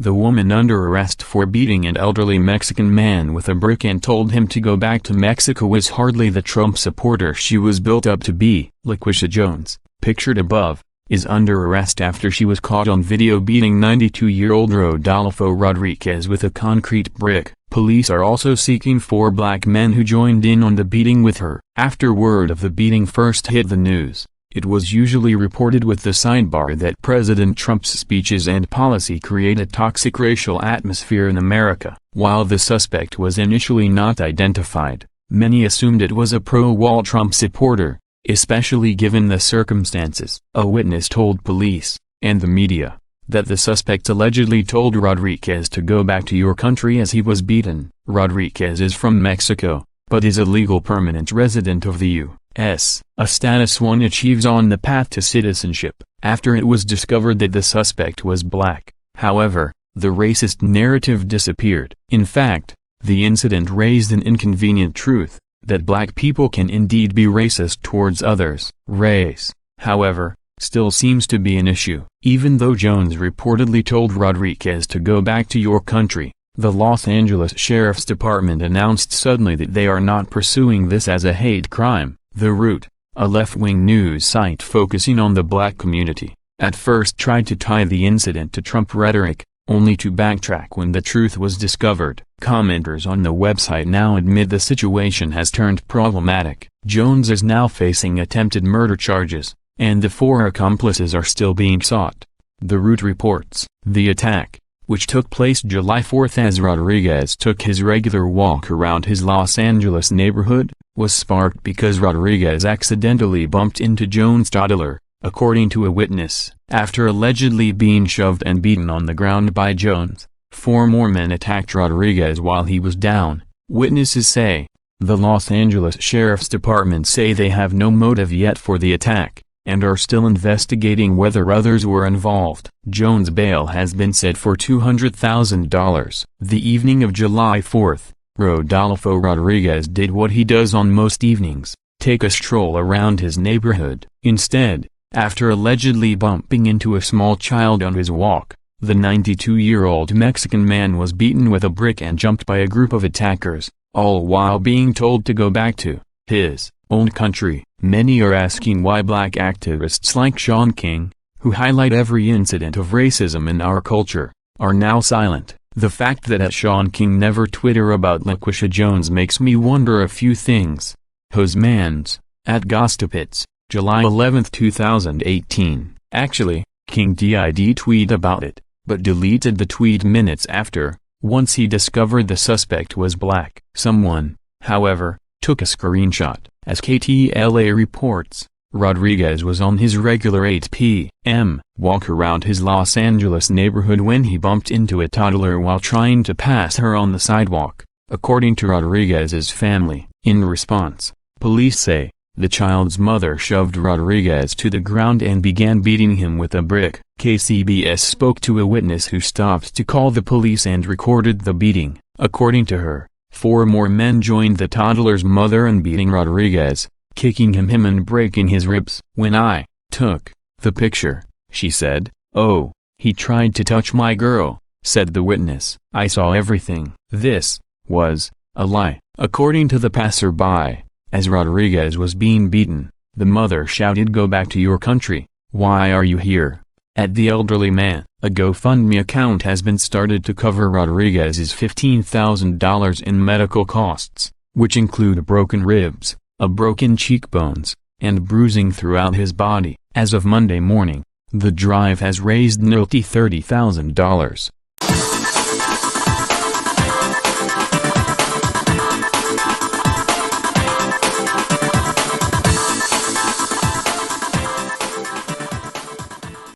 The woman under arrest for beating an elderly Mexican man with a brick and told him to go back to Mexico is hardly the Trump supporter she was built up to be. Laquisha Jones, pictured above, is under arrest after she was caught on video beating 92-year-old Rodolfo Rodriquez with a concrete brick. Police are also seeking 4 black men who joined in on the beating with her. After word of the beating first hit the news, it was usually reported with the sidebar that President Trump's speeches and policy create a toxic racial atmosphere in America. While the suspect was initially not identified, many assumed it was a pro-wall Trump supporter, especially given the circumstances. A witness told police, and the media, that the suspect allegedly told Rodriquez to go back to your country as he was beaten. Rodriquez is from Mexico, but is a legal permanent resident of the U.S., a status one achieves on the path to citizenship, after it was discovered that the suspect was black. However, the racist narrative disappeared. In fact, the incident raised an inconvenient truth, that black people can indeed be racist towards others. Race, however, still seems to be an issue. Even though Jones reportedly told Rodriquez to go back to your country, the Los Angeles Sheriff's Department announced suddenly that they are not pursuing this as a hate crime. The Root, a left-wing news site focusing on the black community, at first tried to tie the incident to Trump rhetoric, only to backtrack when the truth was discovered. Commenters on the website now admit the situation has turned problematic. Jones is now facing attempted murder charges, and the 4 accomplices are still being sought. The Root reports, the attack, which took place July 4 as Rodriquez took his regular walk around his Los Angeles neighborhood, was sparked because Rodriquez accidentally bumped into Jones' toddler, according to a witness. After allegedly being shoved and beaten on the ground by Jones, 4 more men attacked Rodriquez while he was down, witnesses say. The Los Angeles Sheriff's Department say they have no motive yet for the attack, and are still investigating whether others were involved. Jones' bail has been set for $200,000. The evening of July 4th, Rodolfo Rodriquez did what he does on most evenings, take a stroll around his neighborhood. Instead, after allegedly bumping into a small child on his walk, the 92-year-old Mexican man was beaten with a brick and jumped by a group of attackers, all while being told to go back to his own country. Many are asking why black activists like Shaun King, who highlight every incident of racism in our culture, are now silent. The fact that Shaun King never Twitter about Laquisha Jones makes me wonder a few things. Hosmans, at Gostapits, July 11, 2018. Actually, King did tweet about it, but deleted the tweet minutes after, once he discovered the suspect was black. Someone, however, took a screenshot. As KTLA reports, Rodriquez was on his regular 8 p.m. walk around his Los Angeles neighborhood when he bumped into a toddler while trying to pass her on the sidewalk, according to Rodriguez's family. In response, police say, the child's mother shoved Rodriquez to the ground and began beating him with a brick. KCBS spoke to a witness who stopped to call the police and recorded the beating. According to her, 4 more men joined the toddler's mother in beating Rodriquez, kicking him and breaking his ribs. When I took the picture, she said, "Oh, he tried to touch my girl," said the witness. "I saw everything." This was a lie. According to the passerby, as Rodriquez was being beaten, the mother shouted, "Go back to your country, why are you here?" at the elderly man. A GoFundMe account has been started to cover Rodriquez's $15,000 in medical costs, which include broken ribs, a broken cheekbones, and bruising throughout his body. As of Monday morning, the drive has raised nearly $30,000.